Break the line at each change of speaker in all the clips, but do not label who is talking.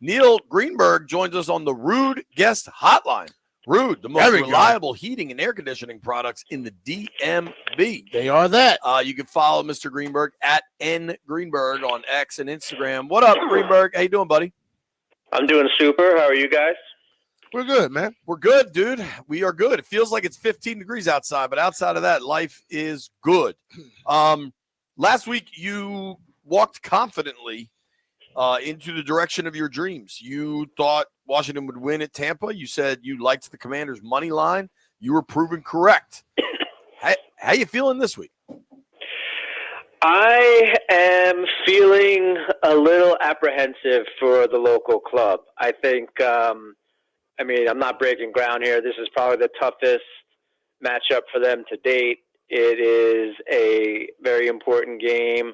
Neil Greenberg joins us on the Rude Guest Hotline. Rude, the most reliable heating and air conditioning products in the DMV.
They are that.
You can follow Mr. Greenberg at ngreenberg on X and Instagram. What up, Greenberg? How you doing, buddy?
I'm doing super. How are you guys?
We're good, man.
We're good, dude. We are good. It feels like it's 15 degrees outside, but outside of that, life is good. Last week, you walked confidently into the direction of your dreams. You thought Washington would win at Tampa. You said you liked the Commanders' money line. You were proven correct. How you feeling this week?
I am feeling a little apprehensive for the local club. I think, I'm not breaking ground here. This is probably the toughest matchup for them to date. It is a very important game.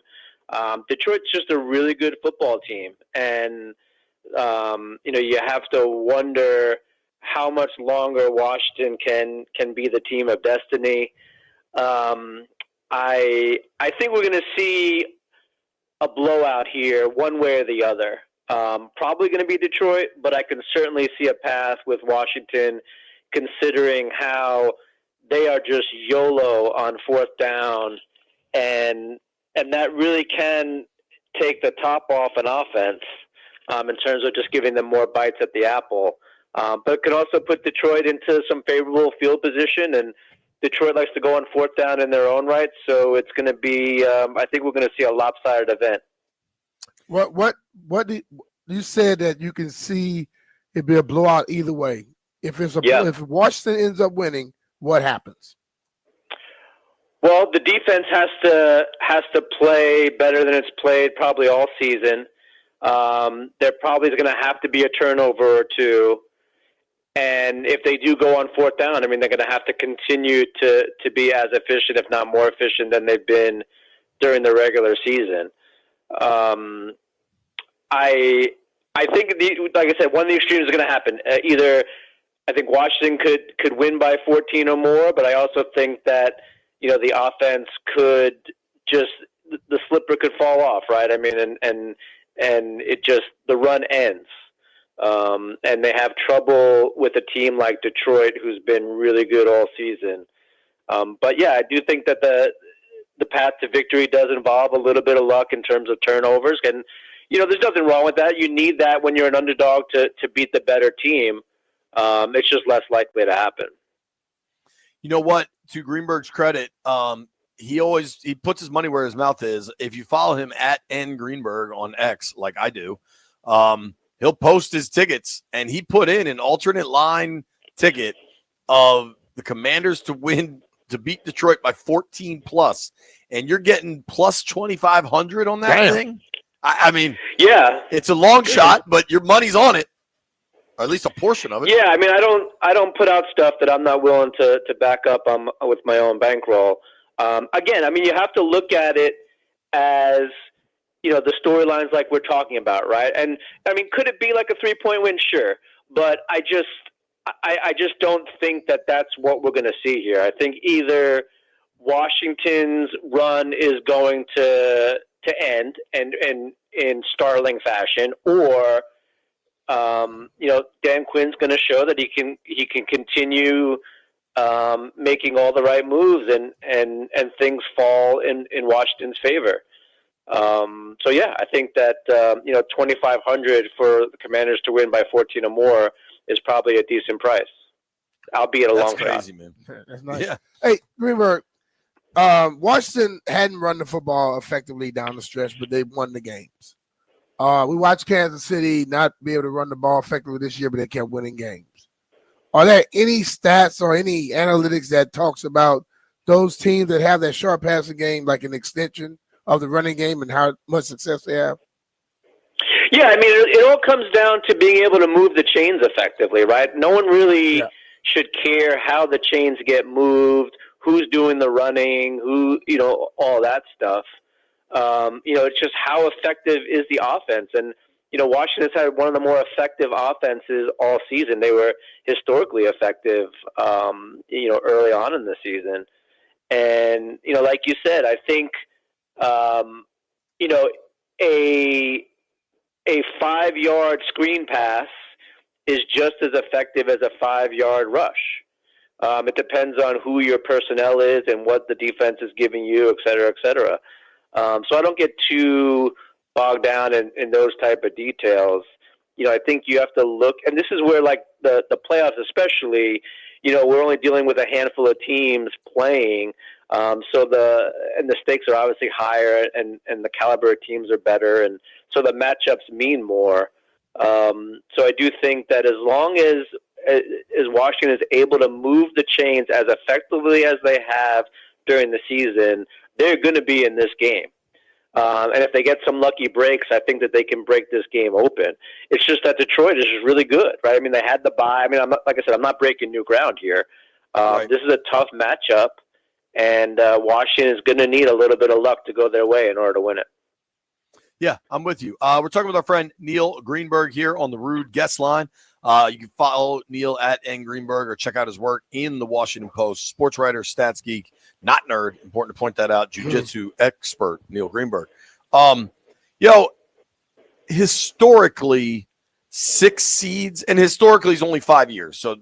Detroit's just a really good football team. And, you have to wonder how much longer Washington can be the team of destiny. I think we're going to see a blowout here one way or the other. Probably going to be Detroit, but I can certainly see a path with Washington considering how they are just YOLO on fourth down, and that really can take the top off an offense in terms of just giving them more bites at the apple. But can also put Detroit into some favorable field position, and Detroit likes to go on fourth down in their own right, so it's going to be. I think we're going to see a lopsided event.
What do you said that you can see it be a blowout either way? If if Washington ends up winning, what happens?
Well, the defense has to play better than it's played probably all season. There probably is going to have to be a turnover or two. And if they do go on fourth down, they're going to have to continue to be as efficient, if not more efficient, than they've been during the regular season. I think, like I said, one of the extremes is going to happen. Either I think Washington could win by 14 or more, but I also think that the offense could just the slipper could fall off, right? And it just the run ends. And they have trouble with a team like Detroit, who's been really good all season. But yeah, I do think that the path to victory does involve a little bit of luck in terms of turnovers. And, there's nothing wrong with that. You need that when you're an underdog to beat the better team. It's just less likely to happen.
You know what? To Greenberg's credit, he puts his money where his mouth is. If you follow him at ngreenberg on X, like I do, he'll post his tickets, and he put in an alternate line ticket of the Commanders to beat Detroit by 14 plus, and you're getting plus 2,500 on that thing.
Yeah,
it's a long shot, but your money's on it, or at least a portion of it.
Yeah, I don't put out stuff that I'm not willing to back up with my own bankroll. Again, you have to look at it as the storylines like we're talking about, right? And could it be like a 3-point win? Sure, but I just don't think that that's what we're going to see here. I think either Washington's run is going to end and in startling fashion, or Dan Quinn's going to show that he can continue making all the right moves and things fall in Washington's favor. So yeah, I think that 2,500 for the Commanders to win by 14 or more is probably a decent price, albeit a long shot.
That's crazy, man.
That's nice.
Yeah.
Hey, Greenberg, Washington hadn't run the football effectively down the stretch, but they won the games. We watched Kansas City not be able to run the ball effectively this year, but they kept winning games. Are there any stats or any analytics that talks about those teams that have that short passing game like an extension of the running game and how much success they have?
Yeah, it all comes down to being able to move the chains effectively, right? No one really should care how the chains get moved, who's doing the running, all that stuff. It's just how effective is the offense. And, Washington's had one of the more effective offenses all season. They were historically effective, early on in the season. And, like you said, I think, a 5-yard screen pass is just as effective as a 5-yard rush. It depends on who your personnel is and what the defense is giving you, et cetera, et cetera. So I don't get too bogged down in those type of details. I think you have to look, and this is where, like, the playoffs especially, we're only dealing with a handful of teams playing. So the stakes are obviously higher, and the caliber of teams are better, and so the matchups mean more. So I do think that as long as Washington is able to move the chains as effectively as they have during the season, they're going to be in this game. And if they get some lucky breaks, I think that they can break this game open. It's just that Detroit is just really good, right? I mean, they had the bye. I mean, like I said, I'm not breaking new ground here.
Right.
This is a tough matchup, and Washington is going to need a little bit of luck to go their way in order to win it.
Yeah, I'm with you. We're talking with our friend Neil Greenberg here on the Rude Guest Line. You can follow Neil at Greenberg or check out his work in the Washington Post. Sports writer, stats geek, not nerd. Important to point that out. Jiu-jitsu expert, Neil Greenberg. Historically, 6 seeds, and historically is only 5 years, so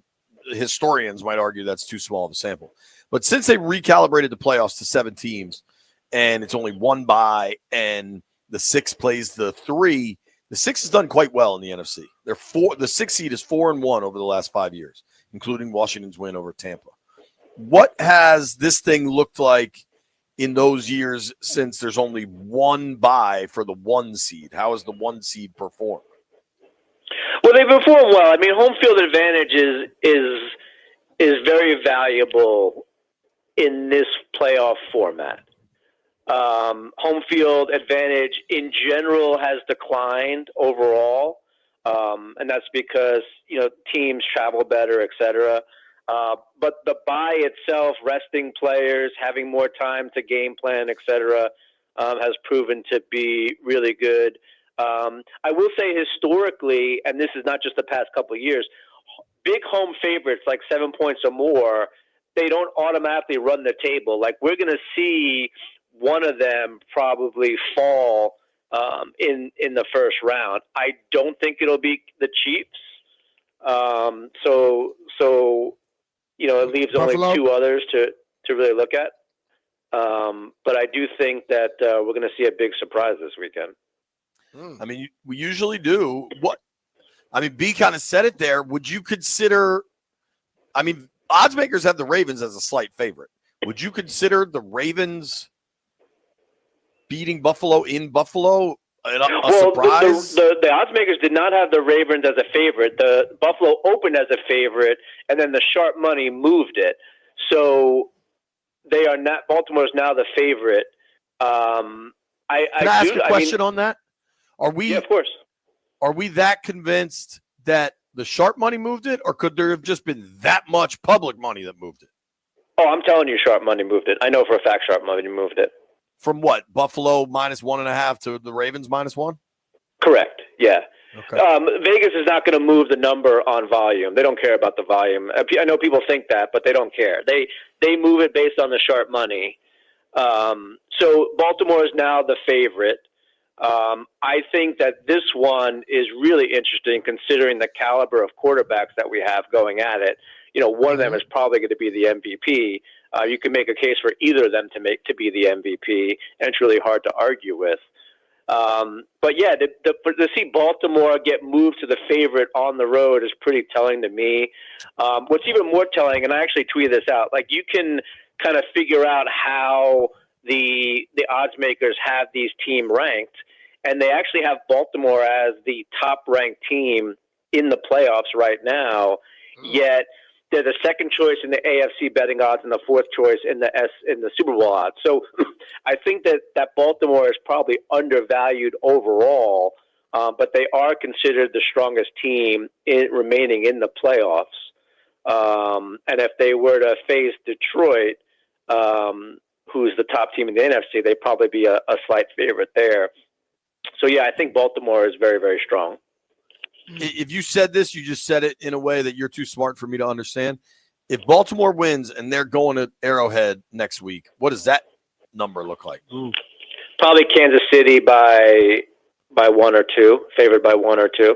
historians might argue that's too small of a sample. But since they recalibrated the playoffs to 7 teams, and it's only 1 bye, and the 6 plays the 3, the 6 has done quite well in the NFC. The 6 seed is 4-1 over the last 5 years, including Washington's win over Tampa. What has this thing looked like in those years since there's only 1 bye for the 1 seed? How has the 1 seed performed?
Well, they perform well. I mean, home field advantage is very valuable in this playoff format. Home field advantage in general has declined overall, and that's because teams travel better, et cetera. But the bye itself, resting players, having more time to game plan, et cetera, has proven to be really good. I will say historically, and this is not just the past couple of years, big home favorites like 7 points or more, they don't automatically run the table. Like, we're going to see one of them probably fall in the first round. I don't think it'll be the Chiefs. So it leaves
Buffalo?
only 2 others to really look at. But I do think that we're going to see a big surprise this weekend.
I mean, we usually do. B kind of said it there. Would you consider – I mean, odds makers have the Ravens as a slight favorite. Would you consider the Ravens beating Buffalo in Buffalo a surprise?
The odds makers did not have the Ravens as a favorite. The Buffalo opened as a favorite, and then the sharp money moved it. So they are not – Baltimore is now the favorite.
Can I ask a question on that?
Yeah, of course.
Are we that convinced that the sharp money moved it, or could there have just been that much public money that moved it?
Oh, I'm telling you, sharp money moved it. I know for a fact sharp money moved it.
From what? Buffalo -1.5 to the Ravens -1?
Correct. Yeah.
Okay.
Vegas is not going to move the number on volume. They don't care about the volume. I know people think that, but they don't care. They move it based on the sharp money. So Baltimore is now the favorite. I think that this one is really interesting considering the caliber of quarterbacks that we have going at it. One of them is probably going to be the MVP. You can make a case for either of them to be the MVP, and it's really hard to argue with. But yeah, to see Baltimore get moved to the favorite on the road is pretty telling to me. What's even more telling, and I actually tweeted this out, like, you can kind of figure out how the odds makers have these team ranked, and they actually have Baltimore as the top ranked team in the playoffs right now. Yet they're the second choice in the AFC betting odds and the fourth choice in the Super Bowl odds. So I think that Baltimore is probably undervalued overall, but they are considered the strongest team remaining in the playoffs. And if they were to face Detroit, who's the top team in the NFC, they'd probably be a slight favorite there. So, yeah, I think Baltimore is very, very strong.
If you said this, you just said it in a way that you're too smart for me to understand. If Baltimore wins and they're going to Arrowhead next week, what does that number look like?
Probably Kansas City by by 1 or 2, favored by 1 or 2.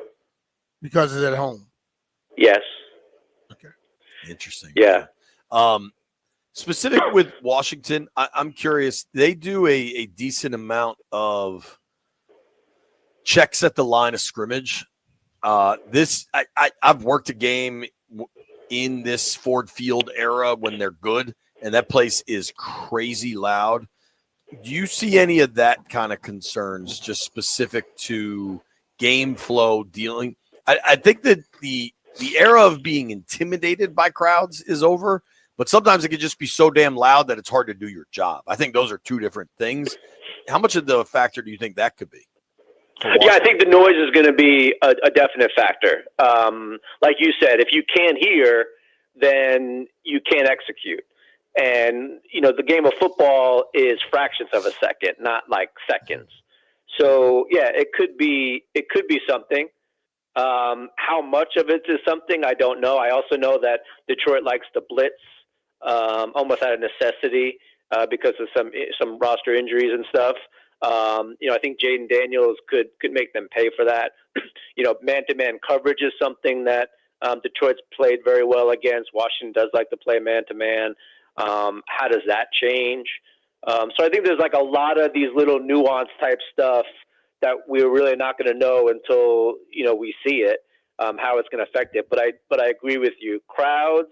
Because it's at home.
Yes.
Okay.
Interesting.
Yeah.
Specific with Washington, I'm curious. They do a decent amount of checks at the line of scrimmage. I've worked a game in this Ford Field era when they're good, and that place is crazy loud. Do you see any of that kind of concerns just specific to game flow dealing? I think that the era of being intimidated by crowds is over, but sometimes it can just be so damn loud that it's hard to do your job. I think those are two different things. How much of the factor do you think that could be?
Yeah, I think the noise is going to be a definite factor. Like you said, if you can't hear, then you can't execute. And, the game of football is fractions of a second, not like seconds. So, yeah, it could be something. How much of it is something, I don't know. I also know that Detroit likes to blitz almost out of necessity because of some roster injuries and stuff. I think Jaden Daniels could make them pay for that. Man-to-man coverage is something that Detroit's played very well against. Washington does like to play man-to-man. How does that change? So I think there's like a lot of these little nuance type stuff that we're really not going to know until we see it, how it's going to affect it. But I agree with you. Crowds,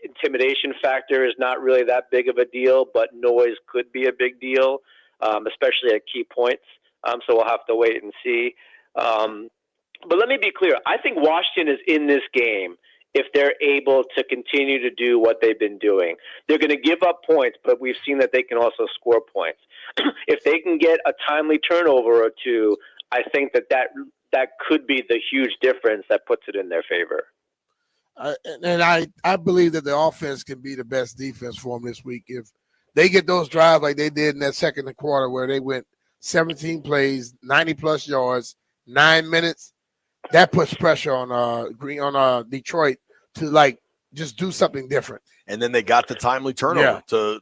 intimidation factor is not really that big of a deal, but noise could be a big deal, especially at key points. So we'll have to wait and see. But let me be clear. I think Washington is in this game if they're able to continue to do what they've been doing. They're going to give up points, but we've seen that they can also score points. If they can get a timely turnover or two, I think that could be the huge difference that puts it in their favor.
And I believe that the offense can be the best defense for them this week. If they get those drives like they did in that second quarter where they went 17 plays, 90-plus yards, 9 minutes, that puts pressure on Detroit to just do something different.
And then they got the timely turnover to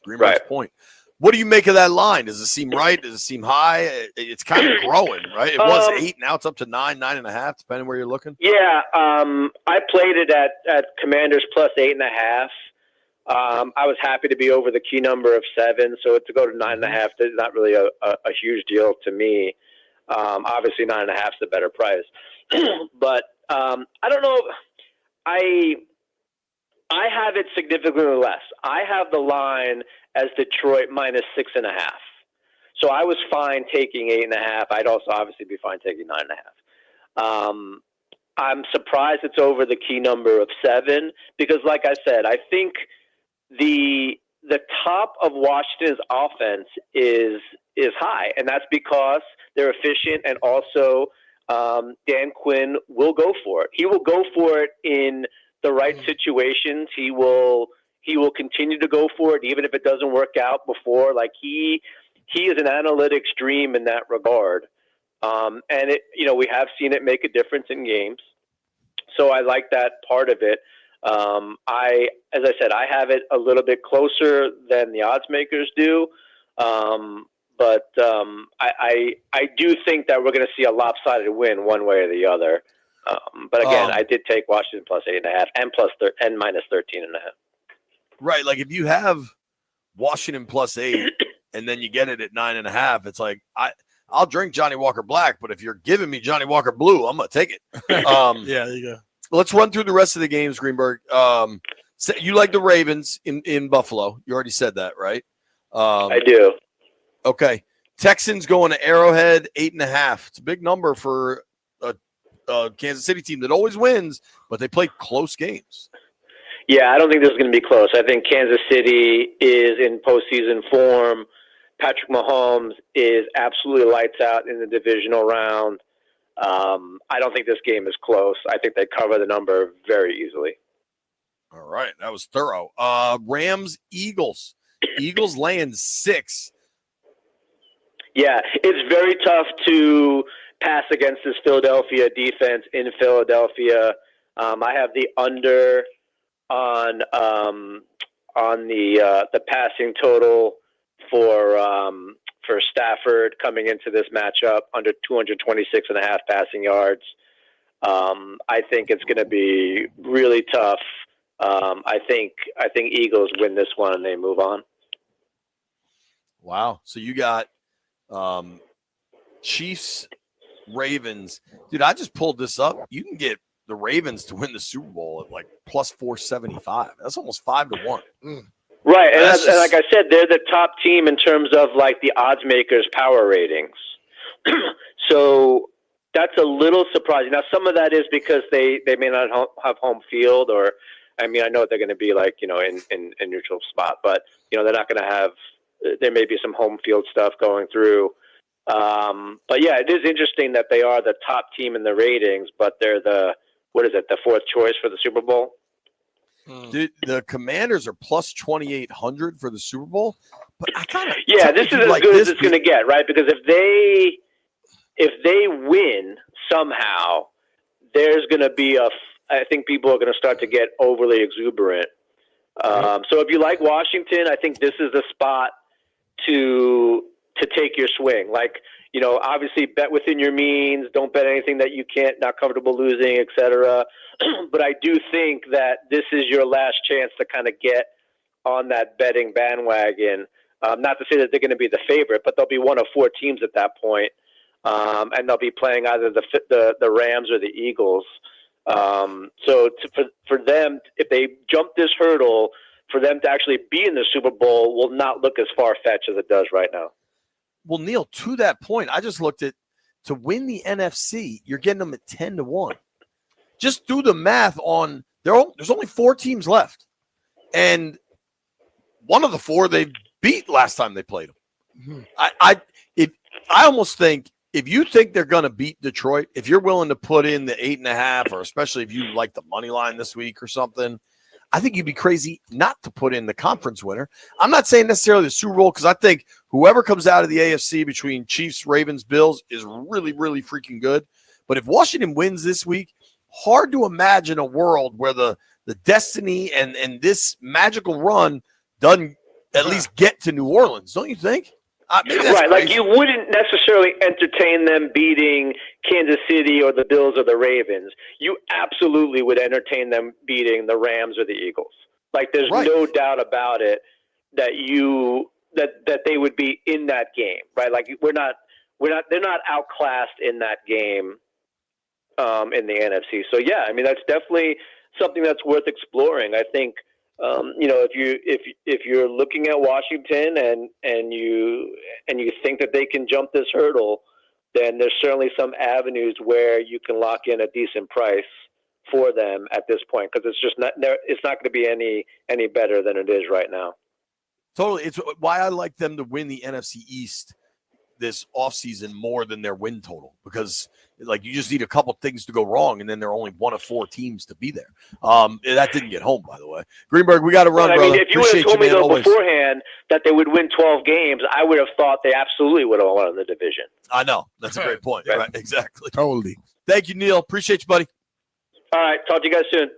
Greenberg's point. What do you make of that line? Does it seem right? Does it seem high? It's kind of growing, right? It was 8, now it's up to 9.5, depending where you're looking.
Yeah, I played it at Commanders plus 8.5. I was happy to be over the key number of 7, so to go to 9.5 is not really a huge deal to me. Obviously, 9.5 is the better price, but I don't know. I have it significantly less. I have the line as Detroit minus 6.5. So I was fine taking 8.5. I'd also obviously be fine taking 9.5. I'm surprised it's over the key number of 7 because, like I said, I think the top of Washington's offense is high, and that's because they're efficient, and also Dan Quinn will go for it. He will go for it in the right situations. He will continue to go for it even if it doesn't work out before. Like he is an analytics dream in that regard, and we have seen it make a difference in games. So I like that part of it. As I said, I have it a little bit closer than the odds makers do. But I do think that we're going to see a lopsided win one way or the other. But again, I did take Washington plus 8.5 and minus 13.5.
Right. Like if you have Washington plus 8 and then you get it at 9.5, it's like, I'll drink Johnny Walker Black, but if you're giving me Johnny Walker Blue, I'm going to take it.
Yeah, there you go.
Let's run through the rest of the games, Greenberg. So you like the Ravens in Buffalo. You already said that, right?
I do.
Okay. Texans going to Arrowhead, 8.5. It's a big number for a Kansas City team that always wins, but they play close games.
Yeah, I don't think this is going to be close. I think Kansas City is in postseason form. Patrick Mahomes is absolutely lights out in the divisional round. I don't think this game is close. I think they cover the number very easily.
All right. That was thorough. Rams, Eagles. Eagles laying 6.
Yeah, it's very tough to pass against this Philadelphia defense in Philadelphia. I have the under on the passing total for Stafford coming into this matchup under 226.5 passing yards. I think it's going to be really tough. I think Eagles win this one and they move on.
Wow. So you got Chiefs, Ravens. Dude, I just pulled this up. You can get the Ravens to win the Super Bowl at like plus 475. That's almost 5-1.
Right. And like I said, they're the top team in terms of like the odds makers power ratings. So that's a little surprising. Now, some of that is because they may not have home field, or, I mean, I know they're going to be like, in neutral spot, but, they're not going to have, there may be some home field stuff going through. But yeah, it is interesting that they are the top team in the ratings, but they're the fourth choice for the Super Bowl?
Dude, the Commanders are plus 2,800 for the Super Bowl, but I kind of
this is as good as it's going to get, right? Because if they win somehow, there's going to be I think people are going to start to get overly exuberant. So if you like Washington, I think this is the spot to take your swing. Like, obviously bet within your means. Don't bet anything that you not comfortable losing, etc. But I do think that this is your last chance to kind of get on that betting bandwagon. Not to say that they're going to be the favorite, but they'll be one of four teams at that point. And they'll be playing either the Rams or the Eagles. So for them, if they jump this hurdle, for them to actually be in the Super Bowl will not look as far-fetched as it does right now.
Well, Neil, to that point, I just looked at to win the NFC, you're getting them at 10-1. Just do the math on there's only four teams left, and one of the four they beat last time they played them. I almost think if you think they're going to beat Detroit, if you're willing to put in the 8.5, or especially if you like the money line this week or something, I think you'd be crazy not to put in the conference winner. I'm not saying necessarily the Super Bowl, because I think whoever comes out of the AFC between Chiefs, Ravens, Bills is really, really freaking good. But if Washington wins this week, hard to imagine a world where the destiny and this magical run doesn't at least get to New Orleans, don't you think? Maybe that's
right,
crazy.
like you wouldn't necessarily entertain them beating Kansas City or the Bills or the Ravens. You absolutely would entertain them beating the Rams or the Eagles. Like there's no doubt about it that they would be in that game, right? Like they're not outclassed in that game in the NFC. So yeah, I mean that's definitely something that's worth exploring. I think if you're looking at Washington and you think that they can jump this hurdle, then there's certainly some avenues where you can lock in a decent price for them at this point, because it's not going to be any better than it is right now.
Totally. It's why I like them to win the NFC East this offseason more than their win total, because like you just need a couple things to go wrong, and then they're only one of four teams to be there. That didn't get home, by the way. Greenberg, we got to run, brother.
I mean, if you would have told me beforehand that they would win 12 games, I would have thought they absolutely would have won the division.
I know. That's a great point. Right. Exactly.
Totally.
Thank you, Neil. Appreciate you, buddy.
All right. Talk to you guys soon.